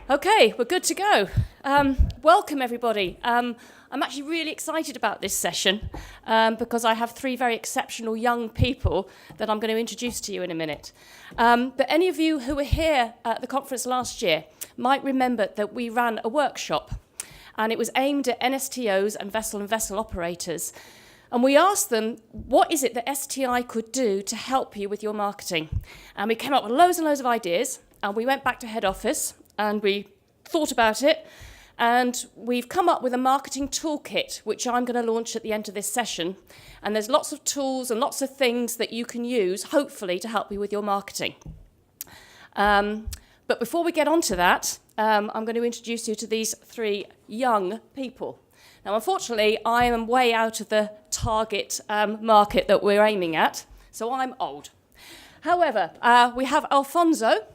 Okay, we're good to go. Welcome, everybody. I'm actually really excited about this session because I have three very exceptional young people that I'm going to introduce to you in a minute. But any of you who were here at the conference last year might remember that we ran a workshop, and it was aimed at NSTOs and vessel operators. And we asked them, what is it that STI could do to help you with your marketing? And we came up with loads and loads of ideas, and we went back to head office, and we thought about it, and we've come up with a marketing toolkit, which I'm going to launch at the end of this session. And there's lots of tools and lots of things that you can use, hopefully, to help you with your marketing. But before we get on to that, I'm going to introduce you to these three young people. Now, unfortunately, I am way out of the target market that we're aiming at, so I'm old. However, we have Alfonso,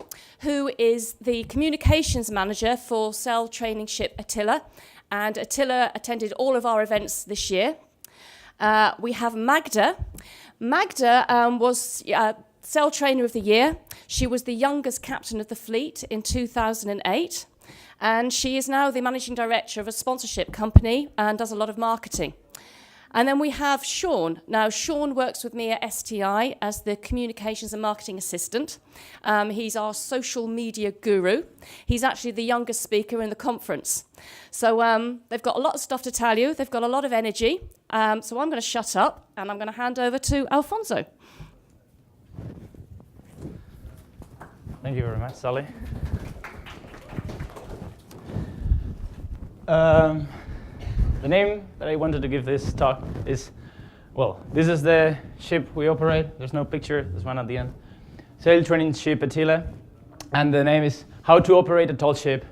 who is the communications manager for Sail Training Ship Attila, and Attila attended all of our events this year. We have Magda. Magda was Sail Trainer of the Year. She was the youngest captain of the fleet in 2008, and she is now the managing director of a sponsorship company and does a lot of marketing. And then we have Sean. Now, Sean works with me at STI as the communications and marketing assistant. He's our social media guru. He's actually the youngest speaker in the conference. So they've got a lot of stuff to tell you. They've got a lot of energy. So I'm going to shut up, and I'm going to hand over to Alfonso. Thank you very much, Sally. The name that I wanted to give this talk is, well, this is the ship we operate. There's no picture, there's one at the end. Sail Training Ship Attila. And the name is How to Operate a Tall Ship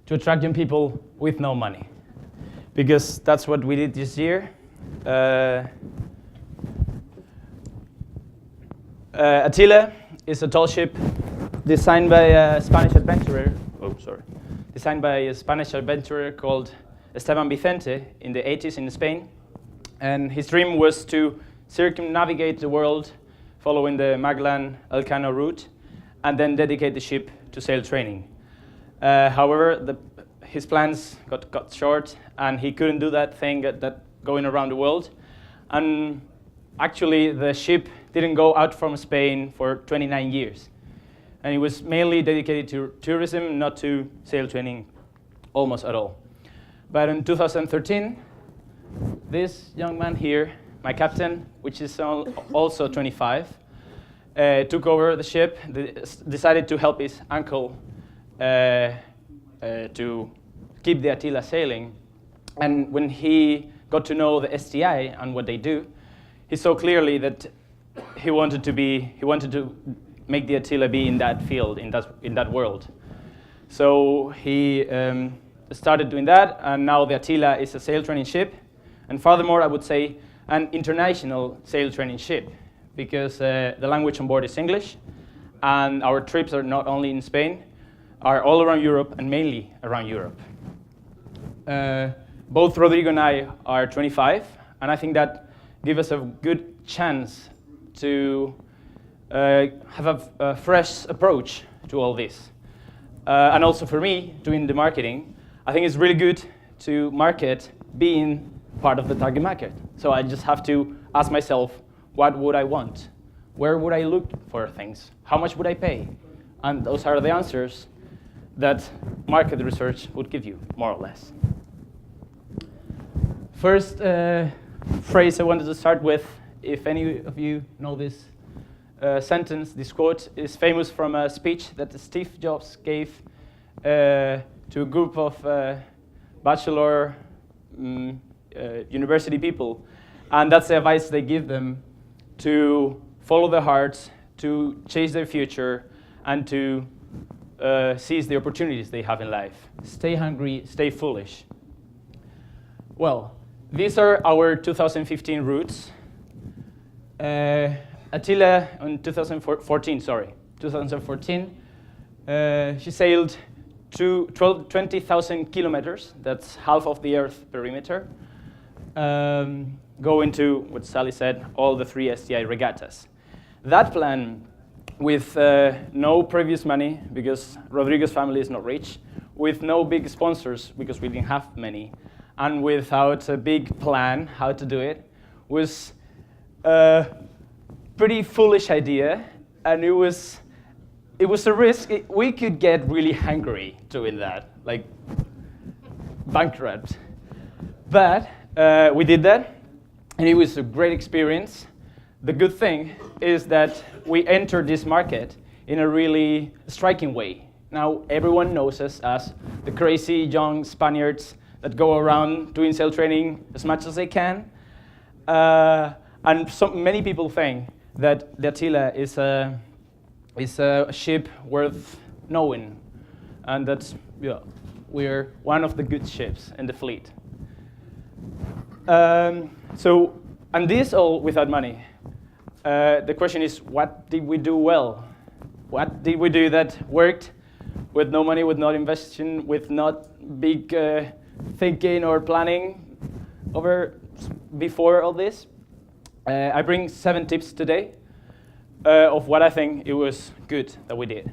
to Attract Young People with No Money. Because that's what we did this year. Attila is a tall ship designed by a Spanish adventurer. Designed by a Spanish adventurer called Esteban Vicente in the 80s in Spain. And his dream was to circumnavigate the world following the Magellan-Elcano route and then dedicate the ship to sail training. However, his plans got cut short, and he couldn't do that thing that going around the world. And actually, the ship didn't go out from Spain for 29 years. And it was mainly dedicated to tourism, not to sail training almost at all. But in 2013, this young man here, my captain, which is also 25, took over the ship, decided to help his uncle to keep the Attila sailing. And when he got to know the STI and what they do, he saw clearly that he wanted to make the Attila be in that field, in that world. So he started doing that, and now the Attila is a sail training ship, and furthermore, I would say an international sail training ship, because the language on board is English, and our trips are not only in Spain, are all around Europe, and mainly around Europe. Both Rodrigo and I are 25, and I think that gives us a good chance to have a fresh approach to all this. And also for me, doing the marketing, I think it's really good to market being part of the target market. So I just have to ask myself, what would I want? Where would I look for things? How much would I pay? And those are the answers that market research would give you, more or less. First phrase I wanted to start with, if any of you know this sentence, this quote is famous from a speech that Steve Jobs gave to a group of bachelor university people. And that's the advice they give them to follow their hearts, to chase their future, and to seize the opportunities they have in life. Stay hungry, stay foolish. Well, these are our 2015 routes. Attila in 2014, she sailed 20,000 kilometers, that's half of the Earth perimeter, going to, what Sally said, all the 3 STI regattas. That plan, with no previous money, because Rodrigo's family is not rich, with no big sponsors, because we didn't have many, and without a big plan how to do it, was a pretty foolish idea, and it was a risk. We could get really hungry doing that, like bankrupt. But we did that, and it was a great experience. The good thing is that we entered this market in a really striking way. Now everyone knows us as the crazy young Spaniards that go around doing sail training as much as they can. And many people think that the Attila is a ship worth knowing, and that we're one of the good ships in the fleet. And this all without money. The question is, what did we do well? What did we do that worked with no money, with not investing, with not big thinking or planning before all this? I bring 7 tips today of what I think it was good that we did.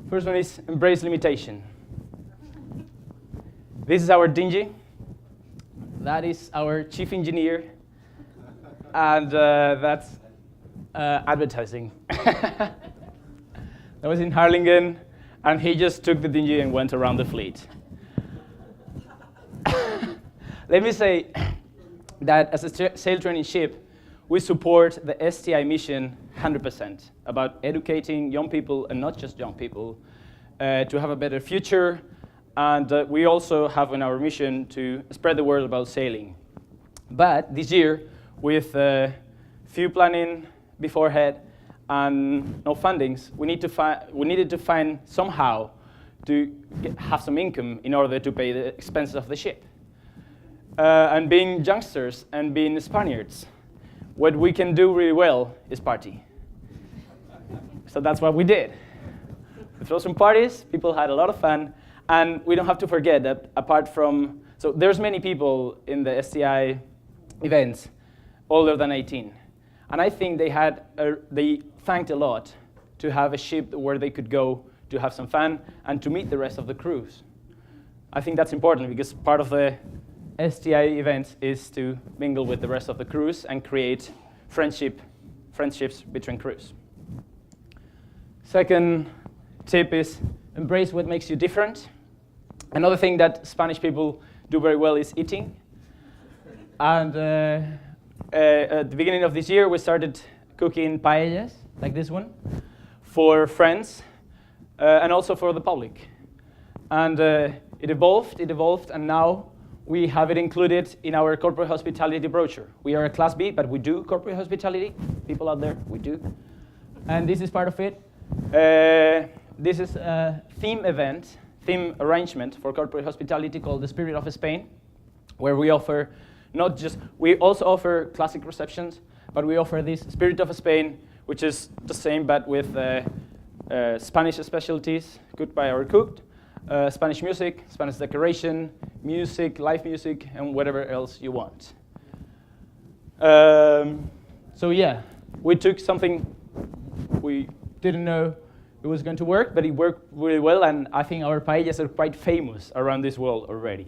First one is embrace limitation. This is our dinghy. That is our chief engineer. And that's advertising. That was in Harlingen, and he just took the dinghy and went around the fleet. Let me say that as a sail training ship, we support the STI mission 100%, about educating young people, and not just young people, to have a better future. And we also have in our mission to spread the word about sailing. But this year, with few planning beforehand and no fundings, we needed to find somehow to have some income in order to pay the expenses of the ship. And being youngsters and being Spaniards, what we can do really well is party. So that's what we did. We threw some parties, people had a lot of fun, and we don't have to forget that so there's many people in the STI events older than 18. And I think they thanked a lot to have a ship where they could go to have some fun and to meet the rest of the crews. I think that's important because part of the STI events is to mingle with the rest of the crews and create friendships between crews. Second tip is embrace what makes you different. Another thing that Spanish people do very well is eating. And at the beginning of this year, we started cooking paellas, like this one, for friends and also for the public. And it evolved, and now we have it included in our corporate hospitality brochure. We are a Class B, but we do corporate hospitality. People out there, we do. And this is part of it. This is a theme arrangement for corporate hospitality called the Spirit of Spain, where we offer we also offer classic receptions, but we offer this Spirit of Spain, which is the same but with Spanish specialties cooked by our cook, Spanish music, Spanish decoration, music, live music, and whatever else you want. So yeah, we took something we didn't know it was going to work, but it worked really well, and I think our paellas are quite famous around this world already.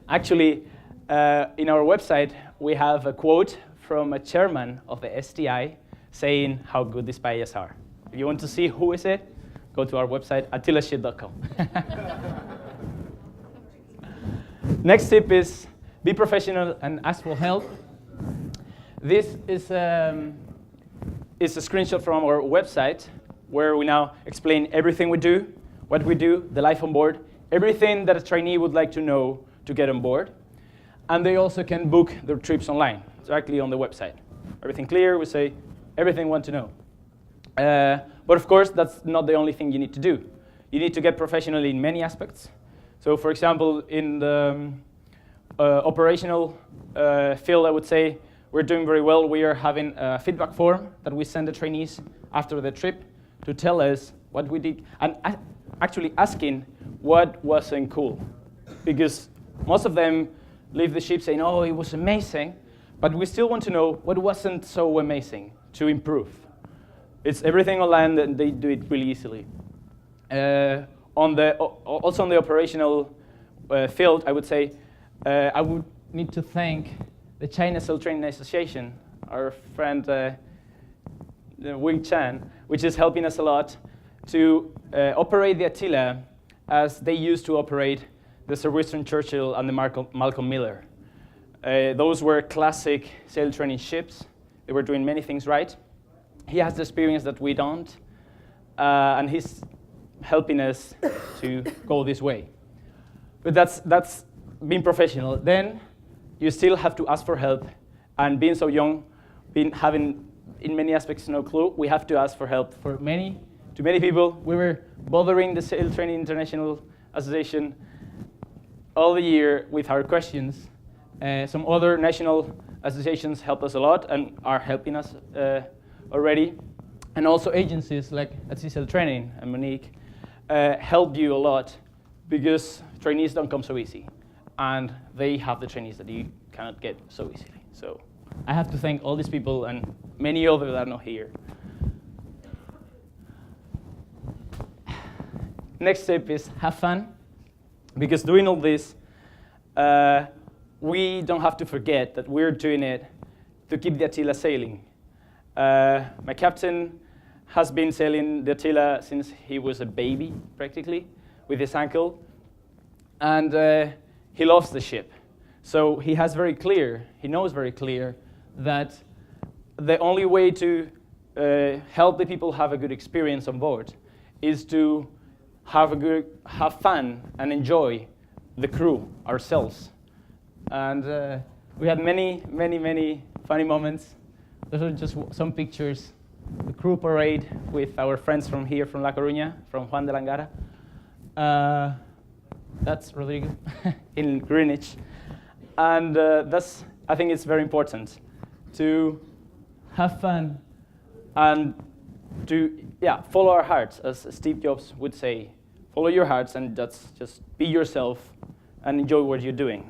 Actually, in our website, we have a quote from a chairman of the STI saying how good these paellas are. If you want to see who is it, go to our website, attilaship.com. Next tip is be professional and ask for help. This is a screenshot from our website where we now explain everything we do, what we do, the life on board, everything that a trainee would like to know to get on board. And they also can book their trips online, directly on the website. Everything clear, we say everything you want to know. But of course, that's not the only thing you need to do. You need to get professional in many aspects. So for example, in the operational field, I would say we're doing very well. We are having a feedback form that we send the trainees after the trip to tell us what we did, and actually asking what wasn't cool. Because most of them leave the ship saying, oh, it was amazing, but we still want to know what wasn't so amazing to improve. It's everything online, and they do it really easily. Also on the operational field, I would say I would need to thank the China Sail Training Association, our friend Wing Chan, which is helping us a lot to operate the Attila as they used to operate the Sir Winston Churchill and the Malcolm Miller. Those were classic sail training ships. They were doing many things right. He has the experience that we don't, and he's helping us to go this way. But that's being professional. Then you still have to ask for help, and being so young, having in many aspects no clue, we have to ask for help to many people. We were bothering the Sail Training International Association all the year with our questions. Some other national associations help us a lot and are helping us already. And also agencies like at Sea Sail Training and Monique help you a lot because trainees don't come so easy. And they have the trainees that you cannot get so easily. So I have to thank all these people and many others that are not here. Next step is have fun, because doing all this, we don't have to forget that we're doing it to keep the Attila sailing. My captain has been sailing the Attila since he was a baby, practically, with his uncle, and he loves the ship. So he knows very clear that the only way to help the people have a good experience on board is to have fun and enjoy the crew ourselves. And we had many funny moments. Those are just some pictures. The crew parade with our friends from here, from La Coruña, from Juan de la Angara. That's Rodrigo in Greenwich. And I think it's very important to have fun and to follow our hearts, as Steve Jobs would say. Follow your hearts, and that's just be yourself and enjoy what you're doing.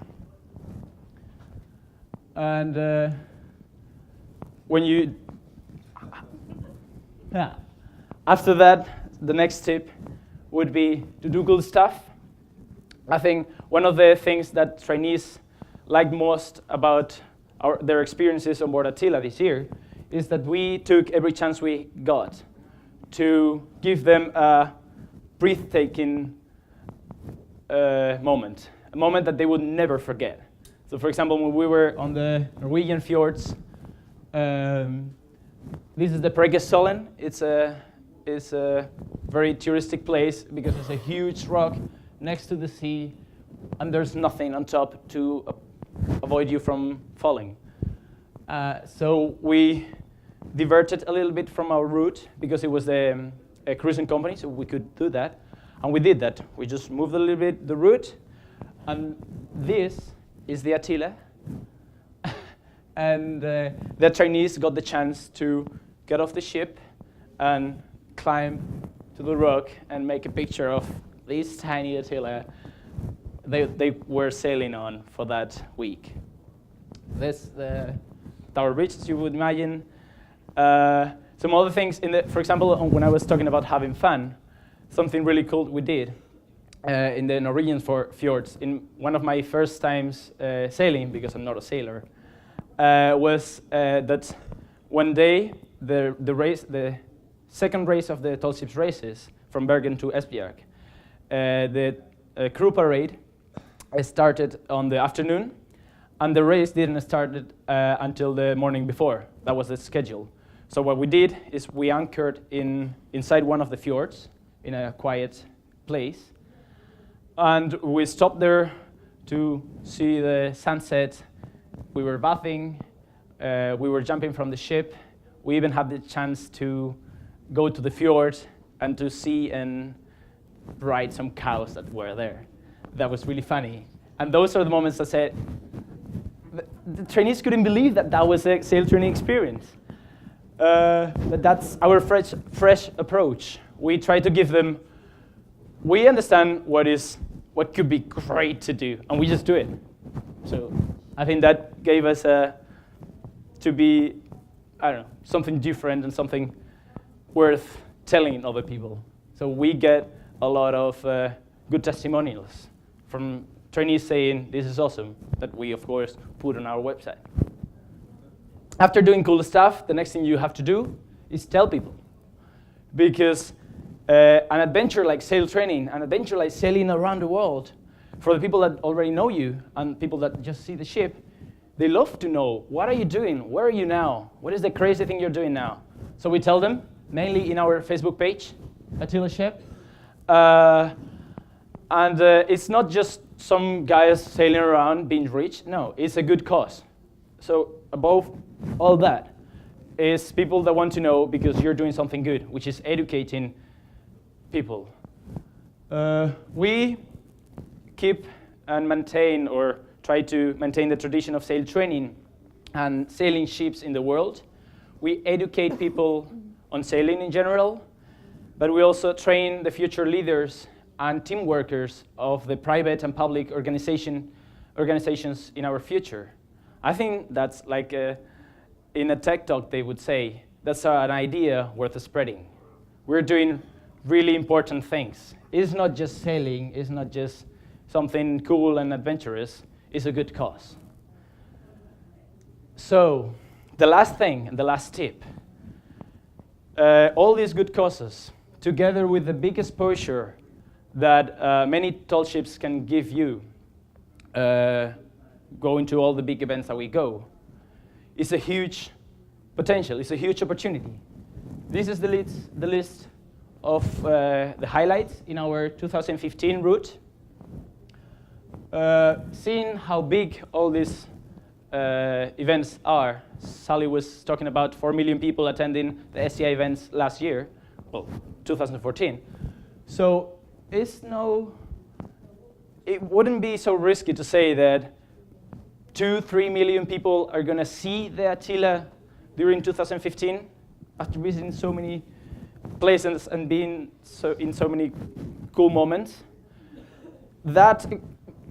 And after that, the next tip would be to do good stuff. I think one of the things that trainees like most about their experiences on board Attila this year is that we took every chance we got to give them a breathtaking moment, a moment that they would never forget. So, for example, when we were on the Norwegian fjords, this is the Preikestolen. It's a very touristic place because it's a huge rock next to the sea, and there's nothing on top to avoid you from falling. So we diverted a little bit from our route because it was a cruising company, so we could do that. And we did that. We just moved a little bit the route, and this is the Attila. And the Chinese got the chance to get off the ship and climb to the rock and make a picture of this tiny Attila they were sailing on for that week. This the Tower Bridge, as you would imagine. Some other things, for example, when I was talking about having fun, something really cool we did in the Norwegian fjords, in one of my first times sailing, because I'm not a sailor, was that one day the second race of the tall ships races from Bergen to Esbjerg, the crew parade started on the afternoon, and the race didn't start until the morning before. That was the schedule. So what we did is we anchored inside one of the fjords in a quiet place, and we stopped there to see the sunset. We were bathing, we were jumping from the ship. We even had the chance to go to the fjord and to see and ride some cows that were there. That was really funny. And those are the moments that said, the trainees couldn't believe that was a sail training experience. But that's our fresh approach. We try to give them, we understand what could be great to do, and we just do it. So I think that gave us to be, something different and something worth telling other people. So we get a lot of good testimonials from trainees saying this is awesome, that we of course put on our website. After doing cool stuff, the next thing you have to do is tell people. Because an adventure like sail training, an adventure like sailing around the world, for the people that already know you and people that just see the ship, they love to know, what are you doing? Where are you now? What is the crazy thing you're doing now? So we tell them, mainly in our Facebook page, Attila Ship. And it's not just some guys sailing around being rich. No, it's a good cause. So above all that is people that want to know because you're doing something good, which is educating people. We keep and maintain or try to maintain the tradition of sail training and sailing ships in the world. We educate people on sailing in general, but we also train the future leaders and team workers of the private and public organizations in our future. I think that's like in a tech talk they would say, that's an idea worth spreading. We're doing really important things. It's not just sailing, it's not just something cool and adventurous, it's a good cause. So, the last thing and the last tip, all these good causes, together with the big exposure that many tall ships can give you, going to all the big events that we go, is a huge potential, it's a huge opportunity. This is the list of the highlights in our 2015 route. Seeing how big all these events are, Sally was talking about 4 million people attending the SCI events last year, well, 2014. So it wouldn't be so risky to say that 2-3 million people are going to see the Attila during 2015 after visiting so many places and being in so many cool moments. That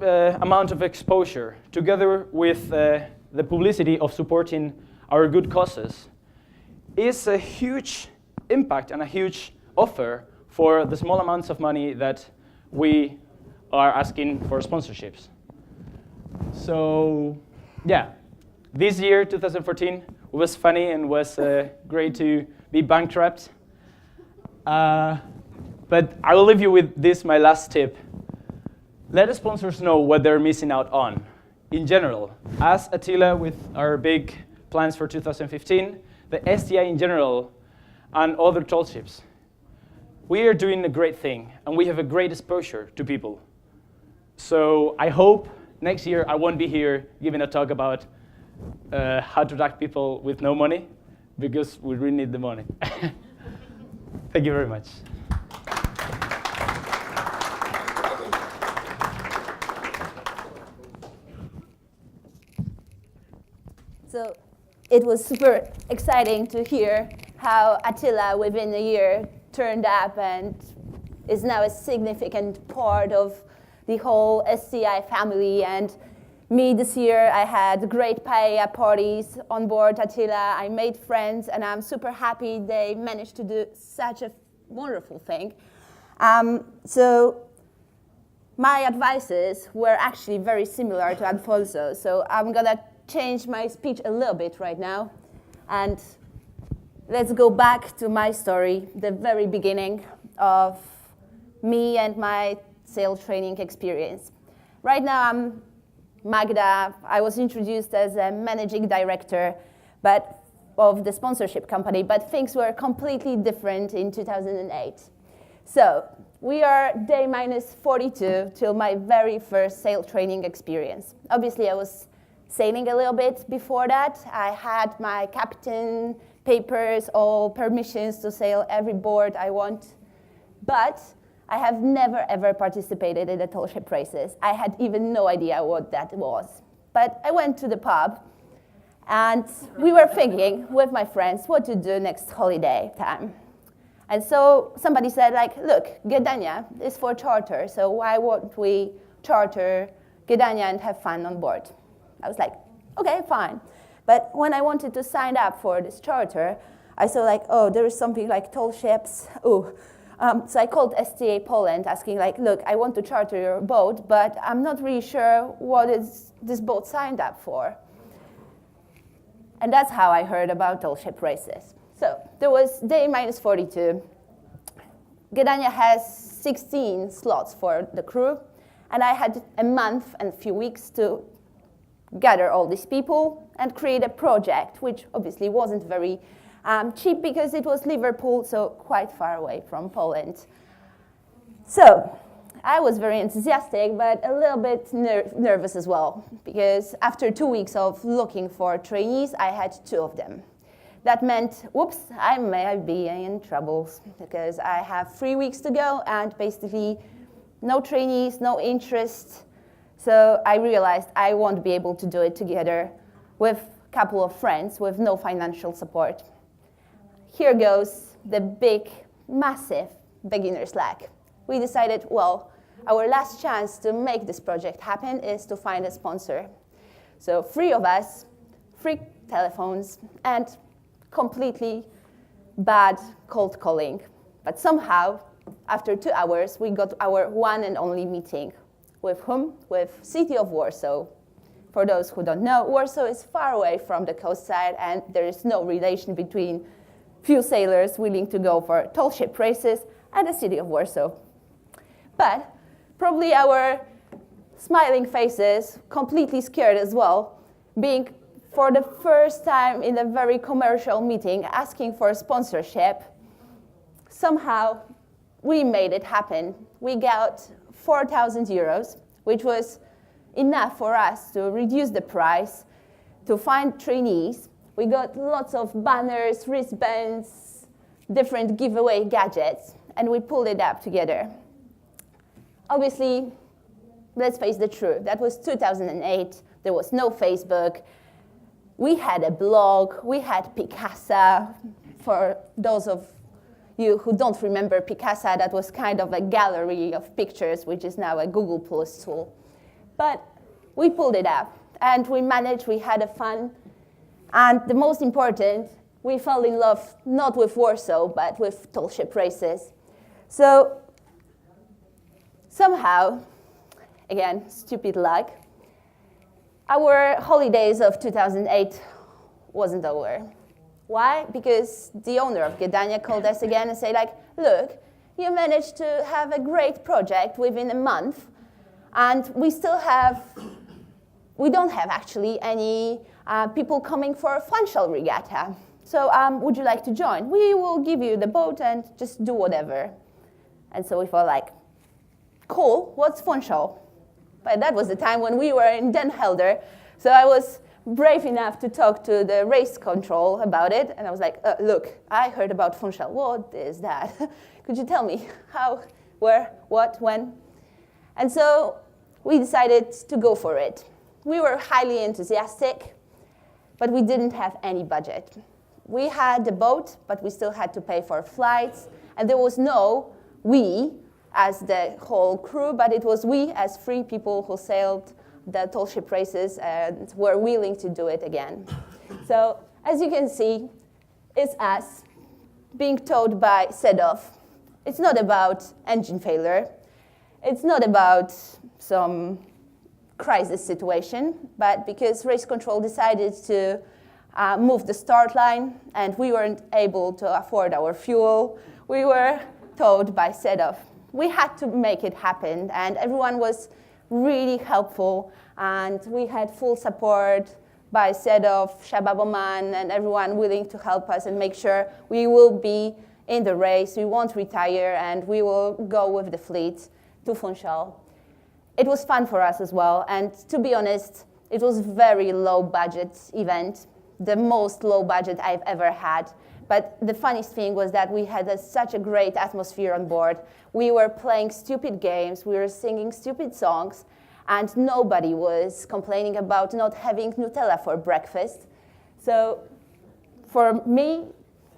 amount of exposure, together with the publicity of supporting our good causes, is a huge impact and a huge offer for the small amounts of money that we are asking for sponsorships. So, yeah, this year, 2014, was funny and was great to be bankrupt. But I will leave you with this, my last tip. Let the sponsors know what they're missing out on. In general, as Attila with our big plans for 2015, the STI in general, and other tall ships, we are doing a great thing, and we have a great exposure to people. So I hope next year I won't be here giving a talk about how to attract people with no money, because we really need the money. Thank you very much. So it was super exciting to hear how Attila, within a year, turned up and is now a significant part of the whole SCI family. And me this year, I had great paella parties on board Attila. I made friends, and I'm super happy they managed to do such a wonderful thing. So my advices were actually very similar to Alfonso. So I'm gonna change my speech a little bit right now. And let's go back to my story, the very beginning of me and my sail training experience. Right now I'm Magda. I was introduced as a managing director of the sponsorship company, but things were completely different in 2008. So we are day minus 42 till my very first sail training experience. Obviously I was sailing a little bit before that. I had my captain papers, all permissions to sail every board I want. But I have never ever participated in the tall ship races. I had even no idea what that was. But I went to the pub and we were thinking with my friends what to do next holiday time. And so somebody said, like, look, Gdynia is for charter, so why won't we charter Gdynia and have fun on board? I was like, okay, fine. But when I wanted to sign up for this charter, I saw like, oh, there is something like tall ships. Oh, So I called STA Poland asking, like, look, I want to charter your boat, but I'm not really sure what is this boat signed up for. And that's how I heard about tall ship races. So there was day minus 42. Gdynia has 16 slots for the crew, and I had a month and a few weeks to gather all these people and create a project, which obviously wasn't very cheap because it was Liverpool, so quite far away from Poland. So I was very enthusiastic, but a little bit nervous as well, because after 2 weeks of looking for trainees, I had 2 of them. That meant, whoops, I may be in trouble, because I have 3 weeks to go and basically no trainees, no interest. So I realized I won't be able to do it together with a couple of friends with no financial support. Here goes the big, massive beginner's luck. We decided, well, our last chance to make this project happen is to find a sponsor. So 3 of us, 3 telephones, and completely bad cold calling. But somehow, after 2 hours, we got our one and only meeting. With whom? With City of Warsaw. For those who don't know, Warsaw is far away from the coastside, and there is no relation between few sailors willing to go for tall ship races and the City of Warsaw. But probably our smiling faces, completely scared as well, being for the first time in a very commercial meeting asking for sponsorship, somehow we made it happen. We got 4,000 euros, which was enough for us to reduce the price, to find trainees. We got lots of banners, wristbands, different giveaway gadgets, and we pulled it up together. Obviously, let's face the truth, that was 2008. There was no Facebook. We had a blog. We had Picasa. For those of you who don't remember Picasa, that was kind of a gallery of pictures, which is now a Google Plus tool. But we pulled it up, and we managed. We had a fun. And the most important, we fell in love not with Warsaw, but with tall ship races. So somehow, again, stupid luck, our holidays of 2008 wasn't over. Why? Because the owner of Gdynia called us again and said, like, look, you managed to have a great project within a month, and we don't have actually any people coming for a Funchal regatta. So would you like to join? We will give you the boat and just do whatever. And so we felt like, cool, what's Funchal? But that was the time when we were in Den Helder. So I was brave enough to talk to the race control about it. And I was like, look, I heard about Funchal. What is that? Could you tell me how, where, what, when? And so we decided to go for it. We were highly enthusiastic, but we didn't have any budget. We had the boat, but we still had to pay for flights. And there was no we as the whole crew, but it was we as 3 people who sailed the tall ship races and were willing to do it again. So as you can see, it's us being towed by Sedov. It's not about engine failure. It's not about some crisis situation, but because race control decided to move the start line and we weren't able to afford our fuel, we were towed by Sedov. We had to make it happen, and everyone was really helpful, and we had full support by Sedov, Shababoman, and everyone willing to help us and make sure we will be in the race, we won't retire, and we will go with the fleet to Funchal. It was fun for us as well, and to be honest, it was a very low budget event, the most low budget I've ever had. But the funniest thing was that we had such a great atmosphere on board. We were playing stupid games, we were singing stupid songs, and nobody was complaining about not having Nutella for breakfast. So for me,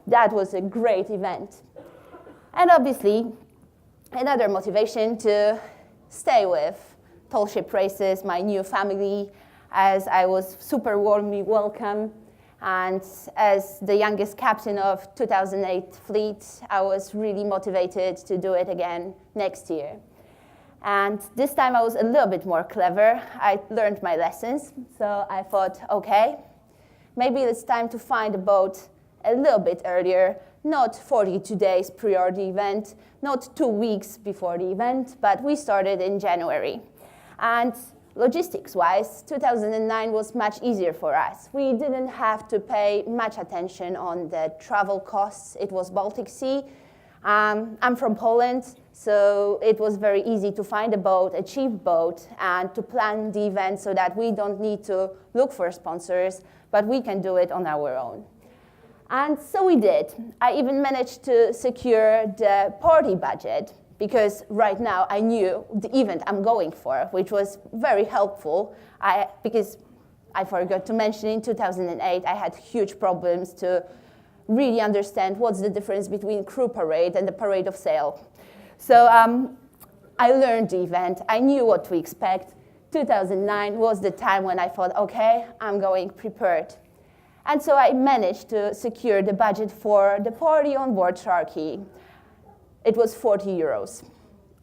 that was a great event. And obviously, another motivation to stay with tall ship races, my new family, as I was super warmly welcomed. And as the youngest captain of 2008 fleet, I was really motivated to do it again next year. And this time I was a little bit more clever. I learned my lessons. So I thought, okay, maybe it's time to find a boat a little bit earlier, not 42 days prior the event, not 2 weeks before the event, but we started in January. And logistics-wise, 2009 was much easier for us. We didn't have to pay much attention on the travel costs. It was Baltic Sea. I'm from Poland, so it was very easy to find a boat, a cheap boat, and to plan the event so that we don't need to look for sponsors, but we can do it on our own. And so we did. I even managed to secure the party budget, because right now I knew the event I'm going for, which was very helpful. Because I forgot to mention, in 2008, I had huge problems to really understand what's the difference between crew parade and the parade of sail. So I learned the event. I knew what to expect. 2009 was the time when I thought, okay, I'm going prepared. And so I managed to secure the budget for the party on board Sharky. It was 40 euros.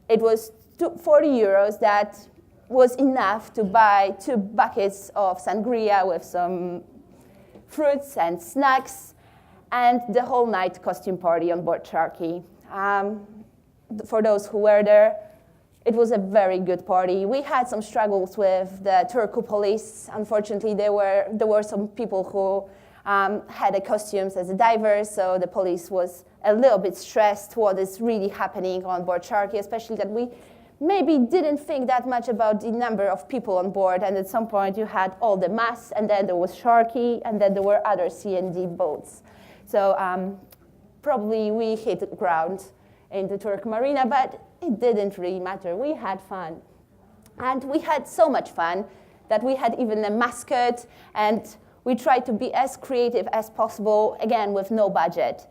It was 40 euros that was enough to buy 2 buckets of sangria with some fruits and snacks, and the whole night costume party on board Sharky. For those who were there, it was a very good party. We had some struggles with the Turku police. Unfortunately, there were some people who had the costumes as divers, so the police was a little bit stressed what is really happening on board Sharky, especially that we maybe didn't think that much about the number of people on board, and at some point you had all the masts, and then there was Sharky, and then there were other C&D boats. So probably we hit ground in the Turku Marina, but it didn't really matter. We had fun. And we had so much fun that we had even a mascot, and we tried to be as creative as possible, again, with no budget.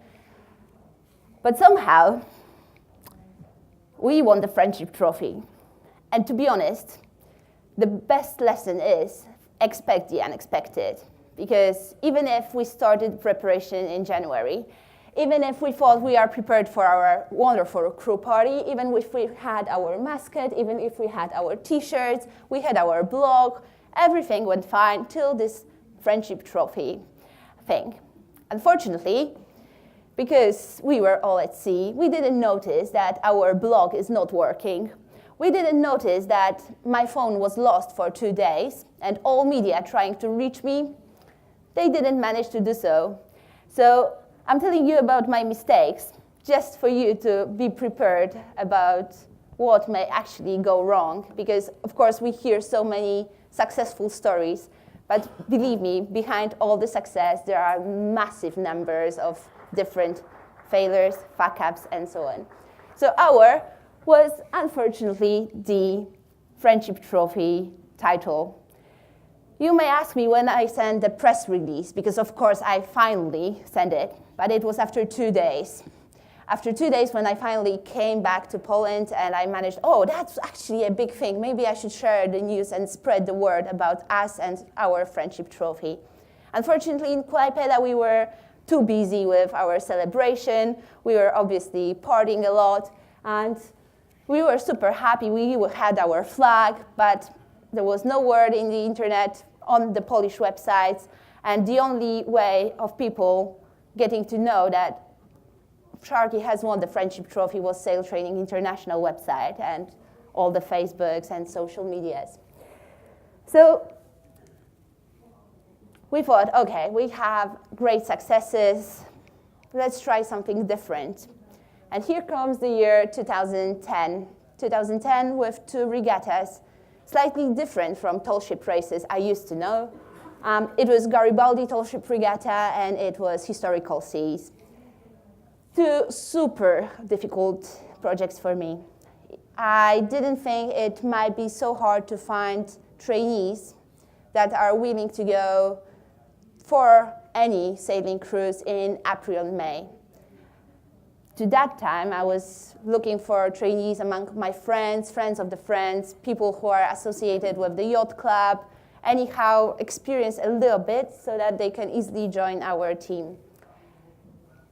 But somehow, we won the Friendship Trophy. And to be honest, the best lesson is expect the unexpected. Because even if we started preparation in January, even if we thought we are prepared for our wonderful crew party, even if we had our mascot, even if we had our t-shirts, we had our blog, everything went fine till this Friendship Trophy thing. Unfortunately, because we were all at sea, we didn't notice that our blog is not working. We didn't notice that my phone was lost for 2 days, and all media trying to reach me, they didn't manage to do so. So I'm telling you about my mistakes, just for you to be prepared about what may actually go wrong, because of course we hear so many successful stories, but believe me, behind all the success, there are massive numbers of different failures, fuck-ups, and so on. So our was unfortunately the Friendship Trophy title. You may ask me when I sent the press release, because of course I finally sent it, but it was after 2 days. After 2 days when I finally came back to Poland and I managed, oh, that's actually a big thing. Maybe I should share the news and spread the word about us and our Friendship Trophy. Unfortunately, in Klaipėda, we were too busy with our celebration. We were obviously partying a lot, and we were super happy. We had our flag, but there was no word in the internet, on the Polish websites, and the only way of people getting to know that Sharky has won the Friendship Trophy was Sail Training International website and all the Facebooks and social medias. So we thought, okay, we have great successes, let's try something different. And here comes the year 2010. 2010 with 2 regattas, slightly different from tall ship races I used to know. It was Garibaldi Tall Ship Regatta, and it was Historical Seas. 2 super difficult projects for me. I didn't think it might be so hard to find trainees that are willing to go for any sailing cruise in April and May. To that time, I was looking for trainees among my friends, friends of the friends, people who are associated with the yacht club, anyhow experience a little bit so that they can easily join our team.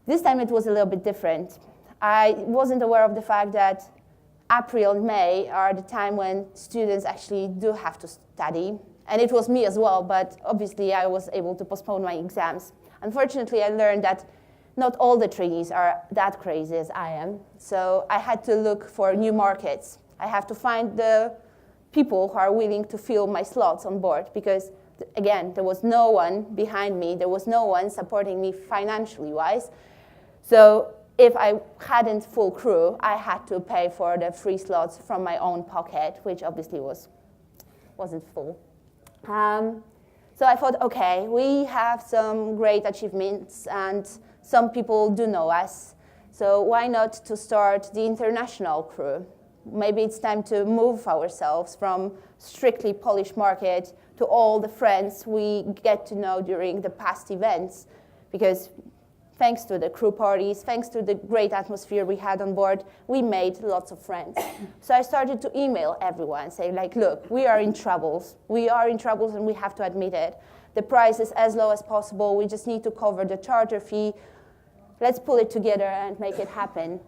This time it was a little bit different. I wasn't aware of the fact that April and May are the time when students actually do have to study. And it was me as well, but obviously I was able to postpone my exams. Unfortunately, I learned that not all the trainees are that crazy as I am. So I had to look for new markets. I have to find the people who are willing to fill my slots on board because, again, there was no one behind me. There was no one supporting me financially wise. So if I hadn't full crew, I had to pay for the free slots from my own pocket, which obviously wasn't full. So I thought, okay, we have some great achievements and some people do know us. So why not to start the international crew? Maybe it's time to move ourselves from strictly Polish market to all the friends we get to know during the past events. Because thanks to the crew parties, thanks to the great atmosphere we had on board, we made lots of friends. So I started to email everyone, saying like, look, we are in troubles. We are in troubles and we have to admit it. The price is as low as possible. We just need to cover the charter fee. Let's pull it together and make it happen.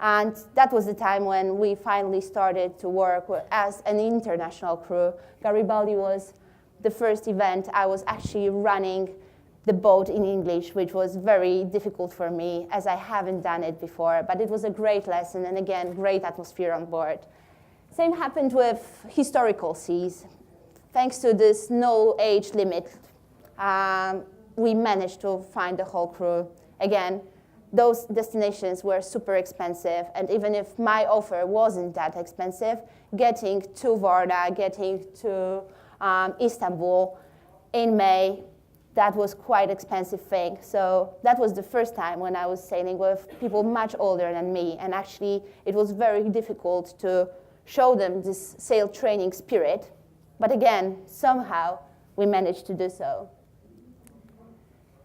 And that was the time when we finally started to work as an international crew. Garibaldi was the first event I was actually running the boat in English, which was very difficult for me as I haven't done it before. But it was a great lesson and again, great atmosphere on board. Same happened with historical seas. Thanks to this no age limit, we managed to find the whole crew. Again, those destinations were super expensive, and even if my offer wasn't that expensive, getting to Varna, getting to Istanbul in May, that was quite expensive thing. So that was the first time when I was sailing with people much older than me, and actually it was very difficult to show them this sail training spirit. But again, somehow we managed to do so.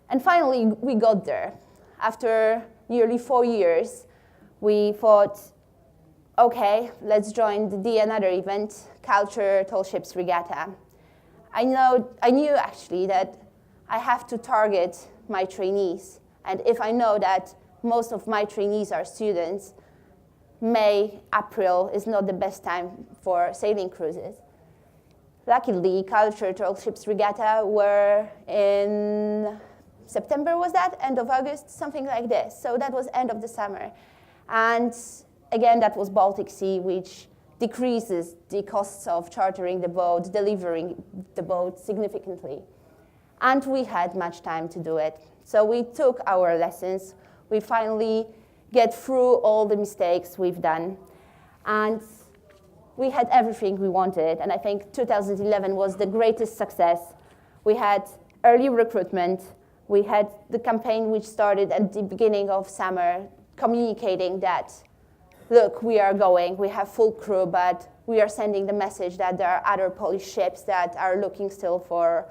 And finally, we got there. After nearly 4 years, we thought, okay, let's join another event, Culture Tall Ships Regatta. I knew actually that I have to target my trainees. And if I know that most of my trainees are students, May, April is not the best time for sailing cruises. Luckily, Culture Tall Ships Regatta were in September, was that? End of August, something like this. So that was end of the summer. And again, that was Baltic Sea, which decreases the costs of chartering the boat, delivering the boat significantly. And we had much time to do it. So we took our lessons. We finally get through all the mistakes we've done. And we had everything we wanted. And I think 2011 was the greatest success. We had early recruitment. We had the campaign which started at the beginning of summer, communicating that, look, we are going, we have full crew, but we are sending the message that there are other Polish ships that are looking still for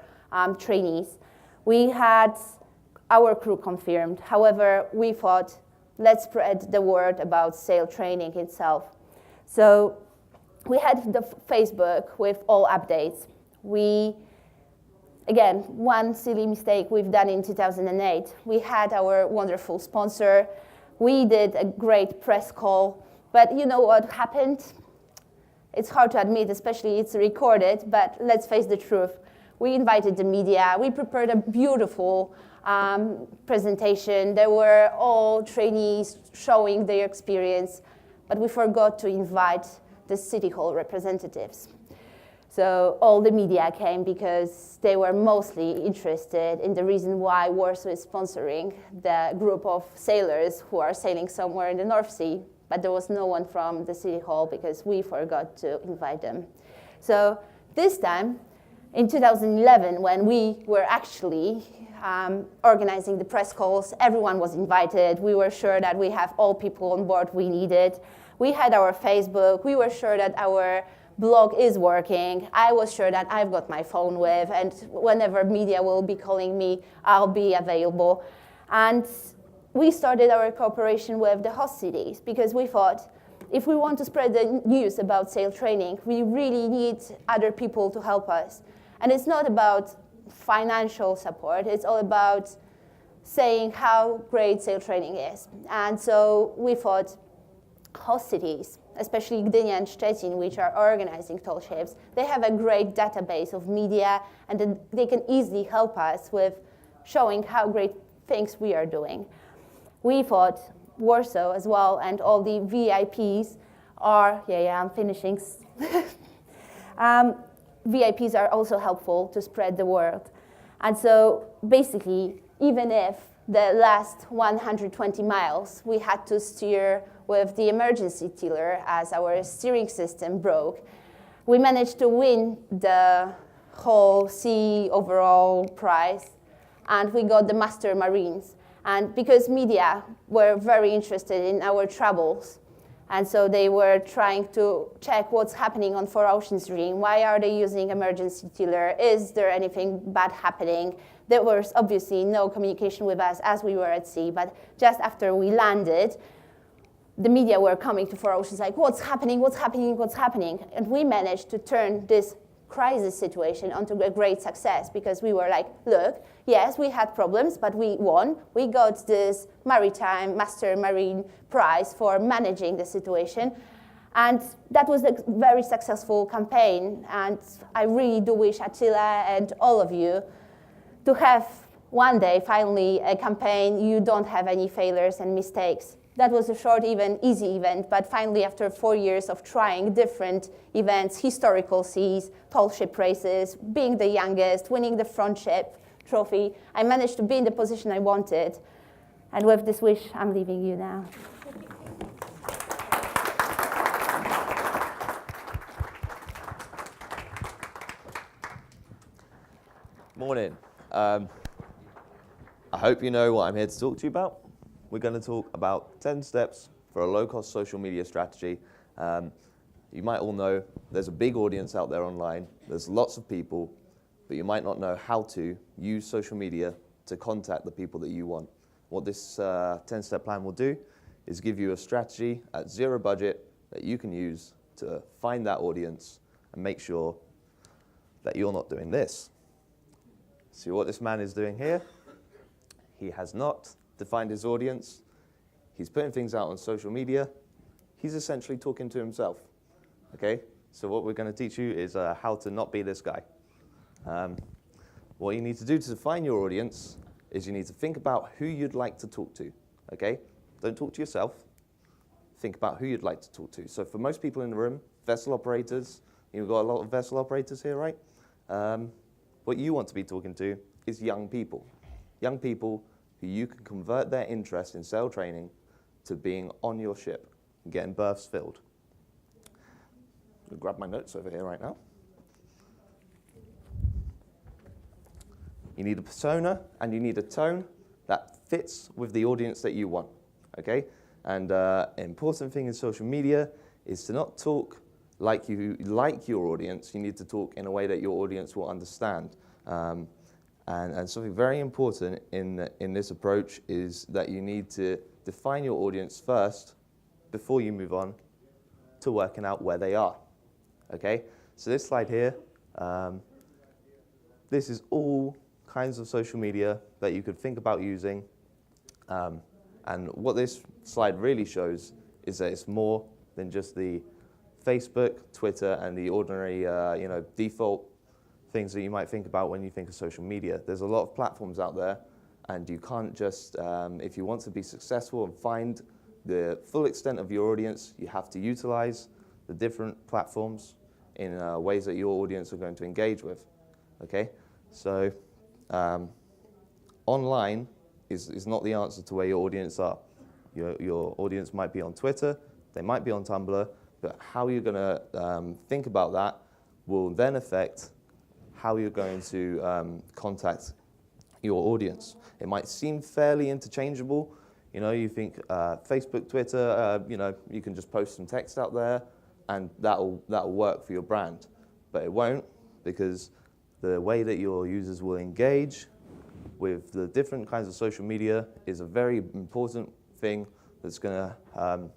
trainees. We had our crew confirmed. However, we thought, let's spread the word about sail training itself. So we had the Facebook with all updates. Again, one silly mistake we've done in 2008. We had our wonderful sponsor. We did a great press call. But you know what happened? It's hard to admit, especially it's recorded, but let's face the truth. We invited the media. We prepared a beautiful presentation. There were all trainees showing their experience, but we forgot to invite the City Hall representatives. So all the media came because they were mostly interested in the reason why Warsaw is sponsoring the group of sailors who are sailing somewhere in the North Sea. But there was no one from the City Hall because we forgot to invite them. So this time, in 2011, when we were actually organizing the press calls, everyone was invited. We were sure that we have all people on board we needed. We had our Facebook. We were sure that our blog is working. I was sure that I've got my phone with, and whenever media will be calling me, I'll be available. And we started our cooperation with the host cities because we thought if we want to spread the news about sail training, we really need other people to help us. And it's not about financial support, it's all about saying how great sail training is. And so we thought host cities, especially Gdynia and Szczecin, which are organizing tall ships, they have a great database of media, and then they can easily help us with showing how great things we are doing. We thought Warsaw as well, and all the VIPs are, I'm finishing. VIPs are also helpful to spread the word. And so basically, even if the last 120 miles we had to steer with the emergency tiller as our steering system broke, we managed to win the whole sea overall prize, and we got the Master Marines. And because media were very interested in our troubles, and so they were trying to check what's happening on Four Oceans Dream. Why are they using emergency tiller? Is there anything bad happening? There was obviously no communication with us as we were at sea, but just after we landed, the media were coming to Four Oceans like, what's happening, what's happening, what's happening? And we managed to turn this crisis situation onto a great success, because we were like, look, yes, we had problems, but we won. We got this Maritime Master Marine Prize for managing the situation. And that was a very successful campaign. And I really do wish Attila and all of you to have one day, finally, a campaign you don't have any failures and mistakes. That was a short event, easy event, but finally after 4 years of trying different events, historical seas, tall ship races, being the youngest, winning the front ship trophy, I managed to be in the position I wanted. And with this wish, I'm leaving you now. Morning. I hope you know what I'm here to talk to you about. We're going to talk about 10 steps for a low-cost social media strategy. You might all know there's a big audience out there online. There's lots of people, but you might not know how to use social media to contact the people that you want. What this 10-step plan will do is give you a strategy at zero budget that you can use to find that audience and make sure that you're not doing this. See what this man is doing here? He has not defined his audience. He's putting things out on social media. He's essentially talking to himself. Okay? So what we're going to teach you is how to not be this guy. What you need to do to define your audience is you need to think about who you'd like to talk to. Okay? Don't talk to yourself. Think about who you'd like to talk to. So for most people in the room, vessel operators, you've got a lot of vessel operators here, right? What you want to be talking to is young people. Young people who you can convert their interest in sail training to being on your ship and getting berths filled. I'll grab my notes over here right now. You need a persona and you need a tone that fits with the audience that you want, okay? And an important thing in social media is to not talk like you like your audience. You need to talk in a way that your audience will understand. And something very important in this approach is that you need to define your audience first before you move on to working out where they are. Okay? So this slide here, this is all kinds of social media that you could think about using. And what this slide really shows is that it's more than just the Facebook, Twitter, and the ordinary default things that you might think about when you think of social media. There's a lot of platforms out there, and you can't just, if you want to be successful and find the full extent of your audience, you have to utilize the different platforms in ways that your audience are going to engage with, okay? So online is not the answer to where your audience are. Your audience might be on Twitter, they might be on Tumblr, but how you're going to think about that will then affect how you're going to contact your audience. It might seem fairly interchangeable. You know, you think Facebook, Twitter, you can just post some text out there and that'll work for your brand. But it won't, because the way that your users will engage with the different kinds of social media is a very important thing that's going to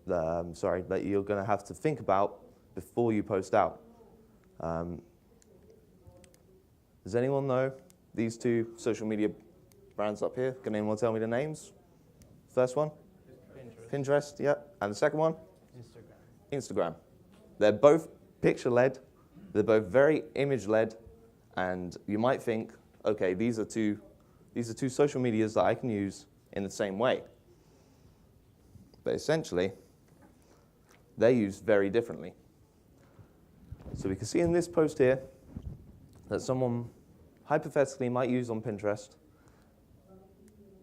that you're going to have to think about before you post out. Does anyone know these two social media brands up here? Can anyone tell me the names? First one? Pinterest, yeah. And the second one? Instagram. They're both picture-led. They're both very image-led. And you might think, okay, these are two social medias that I can use in the same way. But essentially, they're used very differently. So we can see in this post here that someone hypothetically might use on Pinterest.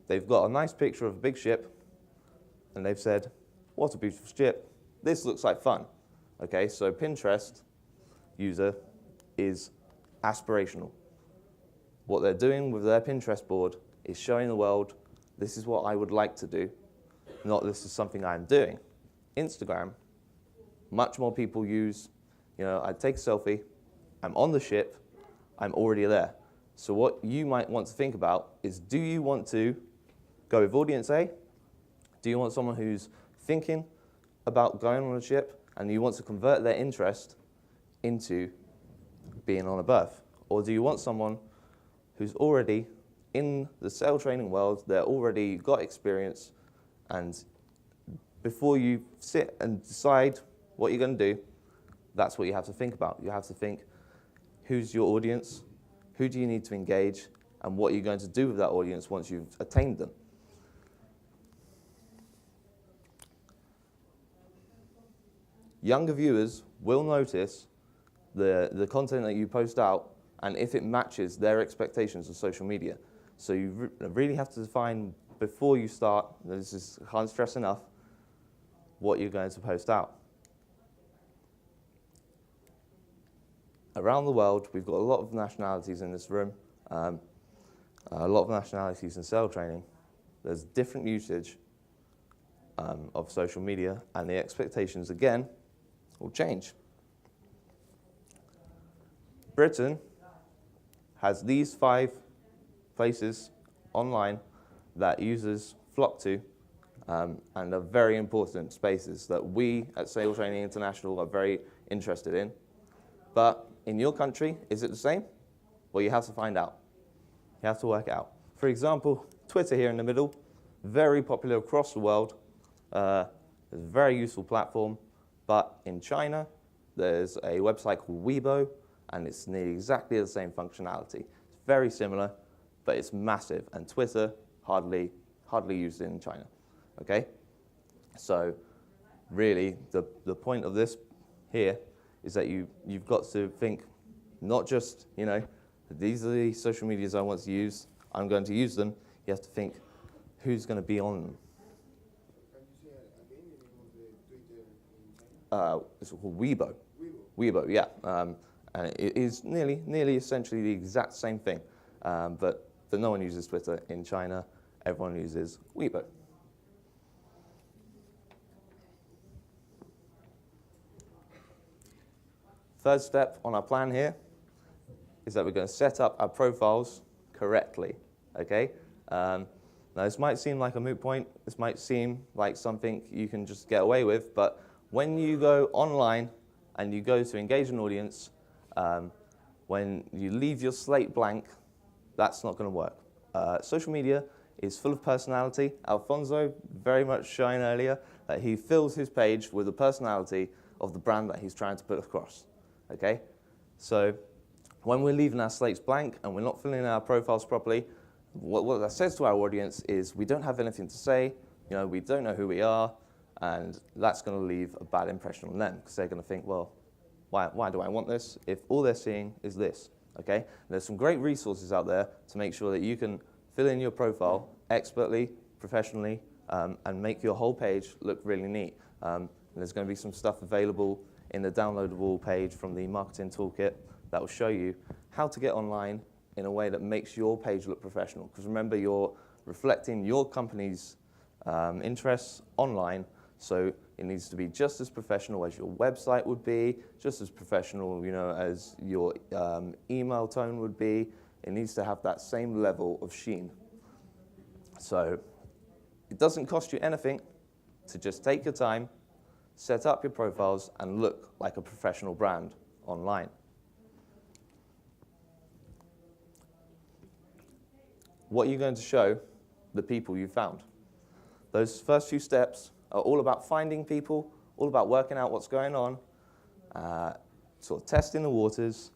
They've got a nice picture of a big ship, and they've said, what a beautiful ship. This looks like fun. Okay, so Pinterest user is aspirational. What they're doing with their Pinterest board is showing the world, this is what I would like to do, not this is something I'm doing. Instagram, much more people use, I take a selfie, I'm on the ship, I'm already there. So what you might want to think about is, do you want to go with audience A? Do you want someone who's thinking about going on a ship and you want to convert their interest into being on a berth? Or do you want someone who's already in the sail training world, they're already got experience, and before you sit and decide what you're going to do, that's what you have to think about. You have to think, who's your audience? Who do you need to engage? And what are you going to do with that audience once you've attained them? Younger viewers will notice the content that you post out and if it matches their expectations of social media. So you really have to define before you start, this is, can't stress enough, what you're going to post out. Around the world, we've got a lot of nationalities in this room, a lot of nationalities in sail training. There's different usage of social media, and the expectations, again, will change. Britain has these 5 places online that users flock to and are very important spaces that we at Sail Training International are very interested in. But in your country, is it the same? Well, you have to find out. You have to work it out. For example, Twitter here in the middle, very popular across the world. It's a very useful platform. But in China, there's a website called Weibo, and it's nearly exactly the same functionality. It's very similar, but it's massive, and Twitter hardly used in China. Okay? So really, the point of this here is that you've got to think not just, these are the social medias I want to use, I'm going to use them. You have to think, who's going to be on them? It's called Weibo. Weibo, yeah. And it is nearly essentially the exact same thing. But no one uses Twitter in China. Everyone uses Weibo. Third step on our plan here is that we're going to set up our profiles correctly. Okay? Now, this might seem like a moot point. This might seem like something you can just get away with. But when you go online and you go to engage an audience, when you leave your slate blank, that's not going to work. Social media is full of personality. Alfonso very much showing earlier that he fills his page with the personality of the brand that he's trying to put across. Okay? So when we're leaving our slates blank and we're not filling in our profiles properly, what that says to our audience is we don't have anything to say, we don't know who we are, and that's going to leave a bad impression on them because they're going to think, well, why do I want this if all they're seeing is this? Okay? There's some great resources out there to make sure that you can fill in your profile expertly, professionally, and make your whole page look really neat. There's going to be some stuff available in the downloadable page from the Marketing Toolkit that will show you how to get online in a way that makes your page look professional. Because remember, you're reflecting your company's interests online, so it needs to be just as professional as your website would be, just as professional, as your email tone would be. It needs to have that same level of sheen. So it doesn't cost you anything to just take your time, set up your profiles, and look like a professional brand online. what are you going to show the people you found? Those first few steps are all about finding people, all about working out what's going on, sort of testing the waters.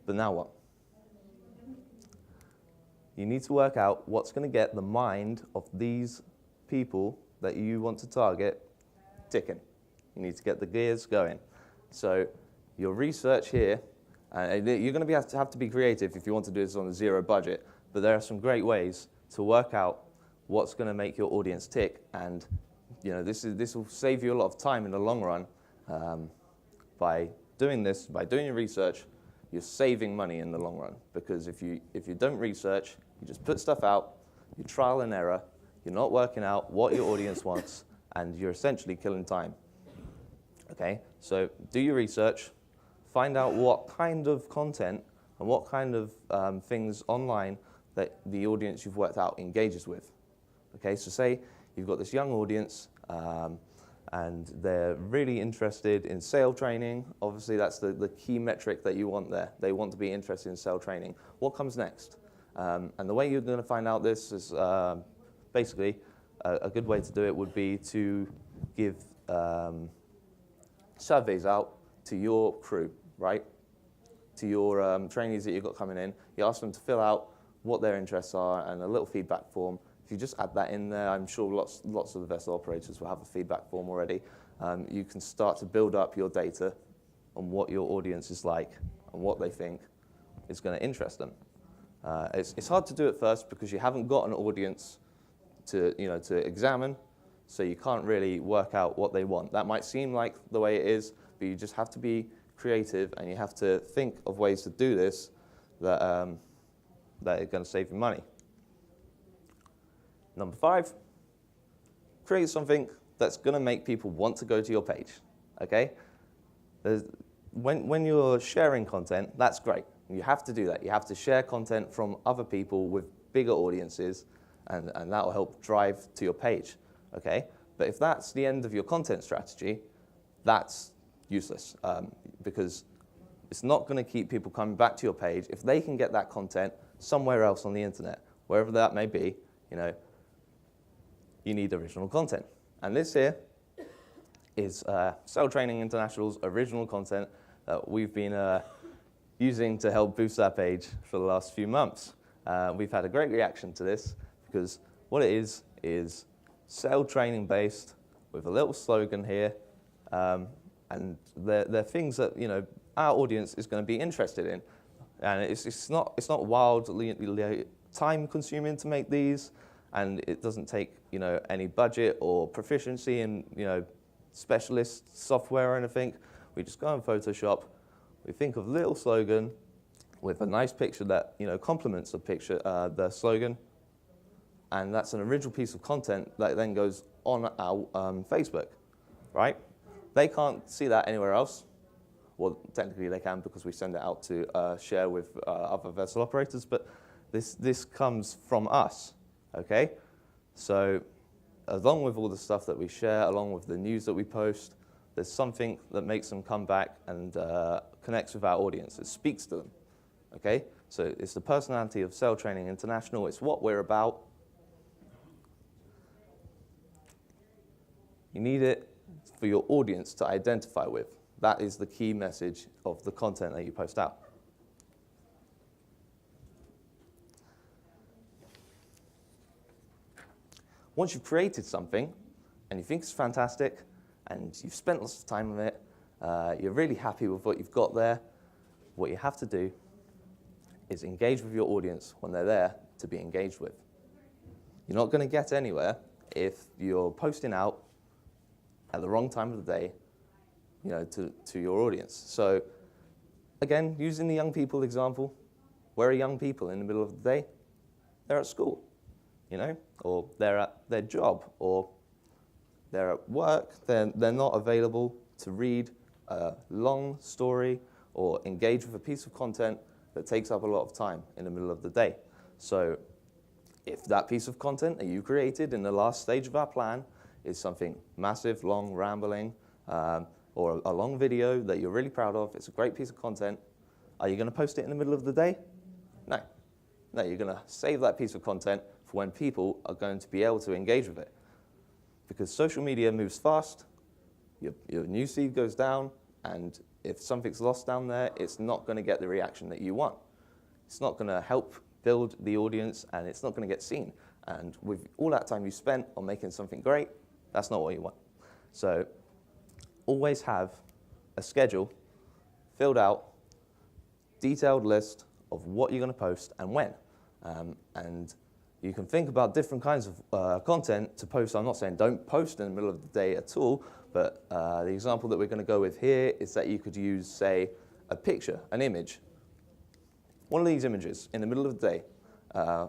But now what? You need to work out what's going to get the mind of these people that you want to target ticking. You need to get the gears going. So your research here, you're going to have to be creative if you want to do this on a zero budget, but there are some great ways to work out what's going to make your audience tick, and this will save you a lot of time in the long run. By doing this, by doing your research, you're saving money in the long run, because if you don't research, you just put stuff out, you trial and error, you're not working out what your audience wants, and you're essentially killing time. Okay, so do your research, find out what kind of content and what kind of things online that the audience you've worked out engages with. Okay, so say you've got this young audience and they're really interested in sales training. Obviously, that's the key metric that you want there. They want to be interested in sales training. What comes next? And the way you're going to find out this is basically a good way to do it would be to give surveys out to your crew, right? To your trainees that you've got coming in. You ask them to fill out what their interests are and a little feedback form. If you just add that in there, I'm sure lots of the vessel operators will have a feedback form already. You can start to build up your data on what your audience is like and what they think is going to interest them. It's hard to do at first because you haven't got an audience to examine, so you can't really work out what they want. That might seem like the way it is, but you just have to be creative and you have to think of ways to do this that are going to save you money. Number 5, create something that's going to make people want to go to your page. Okay? When you're sharing content, that's great. You have to do that. You have to share content from other people with bigger audiences, and that will help drive to your page. Okay? But if that's the end of your content strategy, that's useless because it's not going to keep people coming back to your page if they can get that content somewhere else on the internet, wherever that may be. You need original content. And this here is Sales Training International's original content that we've been using to help boost our page for the last few months. We've had a great reaction to this because what it is sales training based with a little slogan here, and they're things that our audience is going to be interested in, and it's not wildly time consuming to make these. And it doesn't take, any budget or proficiency in, specialist software or anything. We just go in Photoshop. We think of a little slogan with a nice picture that, complements the slogan. And that's an original piece of content that then goes on our Facebook, right? They can't see that anywhere else. Well, technically they can because we send it out to share with other vessel operators. But this comes from us. Okay, so along with all the stuff that we share, along with the news that we post, there's something that makes them come back and connects with our audience. It speaks to them. Okay, so it's the personality of Sales Training International. It's what we're about. You need it for your audience to identify with. That is the key message of the content that you post out. Once you've created something and you think it's fantastic and you've spent lots of time on it, you're really happy with what you've got there, what you have to do is engage with your audience when they're there to be engaged with. You're not going to get anywhere if you're posting out at the wrong time of the day, to your audience. So again, using the young people example, where are young people in the middle of the day? They're at school. Or they're at their job, or they're at work, they're not available to read a long story or engage with a piece of content that takes up a lot of time in the middle of the day. So if that piece of content that you created in the last stage of our plan is something massive, long, rambling, or a long video that you're really proud of, it's a great piece of content, are you going to post it in the middle of the day? No. No, you're going to save that piece of content for when people are going to be able to engage with it. Because social media moves fast, your newsfeed goes down, and if something's lost down there, it's not going to get the reaction that you want. It's not going to help build the audience, and it's not going to get seen. And with all that time you spent on making something great, that's not what you want. So always have a schedule filled out, detailed list of what you're going to post and when. And you can think about different kinds of content to post. I'm not saying don't post in the middle of the day at all, but the example that we're going to go with here is that you could use, say, a picture, an image. One of these images in the middle of the day,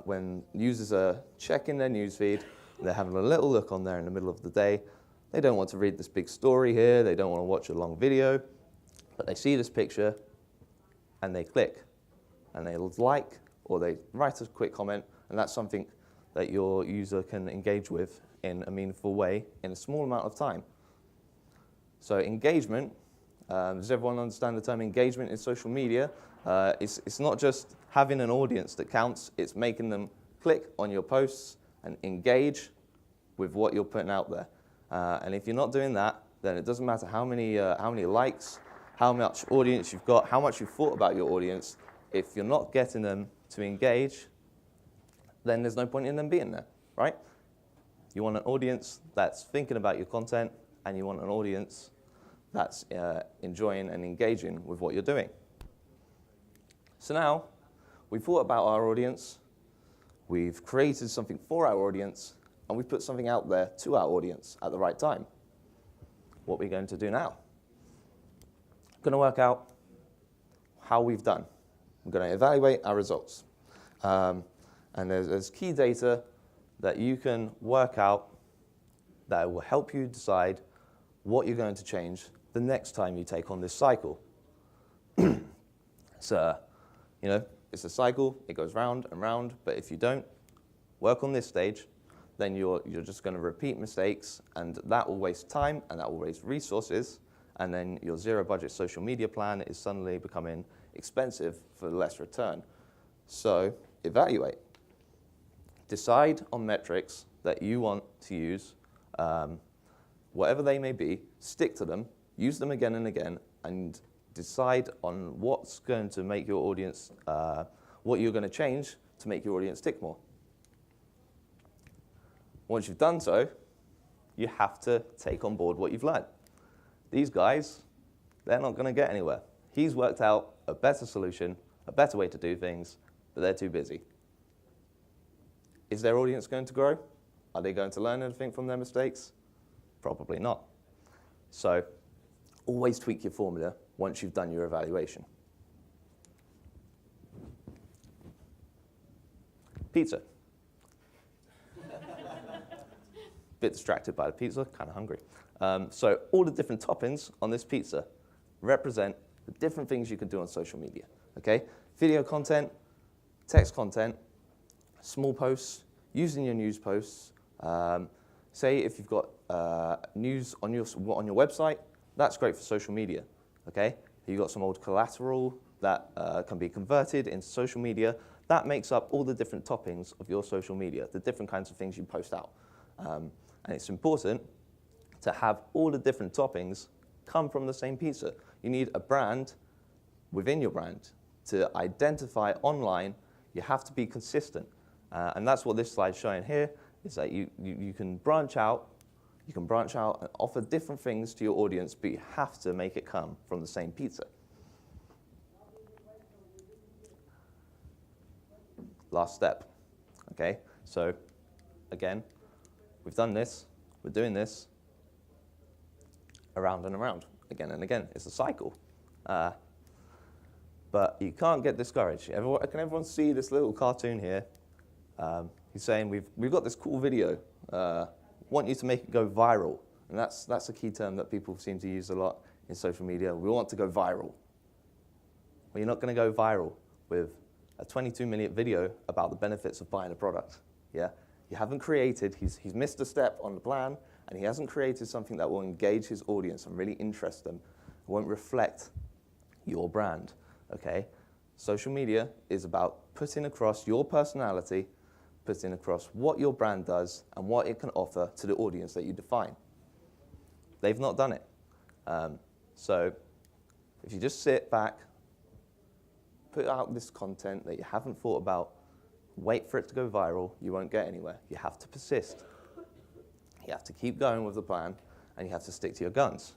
when users are checking their newsfeed, they're having a little look on there in the middle of the day. They don't want to read this big story here. They don't want to watch a long video, but they see this picture and they click and they like, or they write a quick comment, and that's something that your user can engage with in a meaningful way in a small amount of time. So engagement, does everyone understand the term engagement in social media? It's not just having an audience that counts, it's making them click on your posts and engage with what you're putting out there. And if you're not doing that, then it doesn't matter how many likes, how much audience you've got, how much you've thought about your audience. If you're not getting them to engage, then there's no point in them being there, right? You want an audience that's thinking about your content, and you want an audience that's enjoying and engaging with what you're doing. So now, we've thought about our audience, we've created something for our audience, and we've put something out there to our audience at the right time. What are we going to do now? We're going to work out how we've done. We're going to evaluate our results. And there's key data that you can work out that will help you decide what you're going to change the next time you take on this cycle. So, it's a cycle, it goes round and round, but if you don't work on this stage, then you're just going to repeat mistakes, and that will waste time, and that will waste resources, and then your zero-budget social media plan is suddenly becoming expensive for less return. So, evaluate. Decide on metrics that you want to use, whatever they may be, stick to them, use them again and again, and decide on what's going to make your audience, what you're going to change to make your audience tick more. Once you've done so, you have to take on board what you've learned. These guys, they're not going to get anywhere. He's worked out a better solution, a better way to do things, but they're too busy. Is their audience going to grow? Are they going to learn anything from their mistakes? Probably not. So always tweak your formula once you've done your evaluation. Pizza. Bit distracted by the pizza, kind of hungry. So all the different toppings on this pizza represent the different things you can do on social media. Okay? Video content, text content, small posts, using your news posts. Say if you've got news on your website, that's great for social media. Okay? You've got some old collateral that can be converted into social media. That makes up all the different toppings of your social media, the different kinds of things you post out. And it's important to have all the different toppings come from the same pizza. You need a brand within your brand. To identify online, you have to be consistent. And that's what this slide's showing here, is that you can branch out. You can branch out and offer different things to your audience, but you have to make it come from the same pizza. Last step, okay? So, again, we've done this, we're doing this, around and around, again and again. It's a cycle. But you can't get discouraged. Can everyone see this little cartoon here? He's saying, we've got this cool video. Want you to make it go viral. And that's a key term that people seem to use a lot in social media. We want to go viral. Well, you're not going to go viral with a 22-minute video about the benefits of buying a product. Yeah? You haven't created, he's missed a step on the plan, and he hasn't created something that will engage his audience and really interest them, won't reflect your brand, okay? Social media is about putting across your personality, putting across what your brand does and what it can offer to the audience that you define. They've not done it. So if you just sit back, put out this content that you haven't thought about, wait for it to go viral, you won't get anywhere. You have to persist. You have to keep going with the plan, and you have to stick to your guns.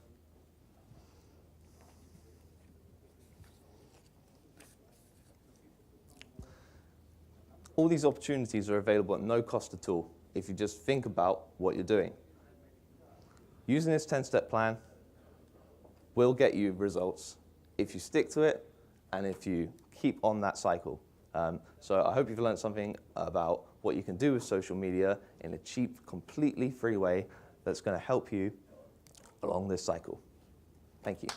All these opportunities are available at no cost at all if you just think about what you're doing. Using this 10-step plan will get you results if you stick to it and if you keep on that cycle. So I hope you've learned something about what you can do with social media in a cheap, completely free way that's going to help you along this cycle. Thank you.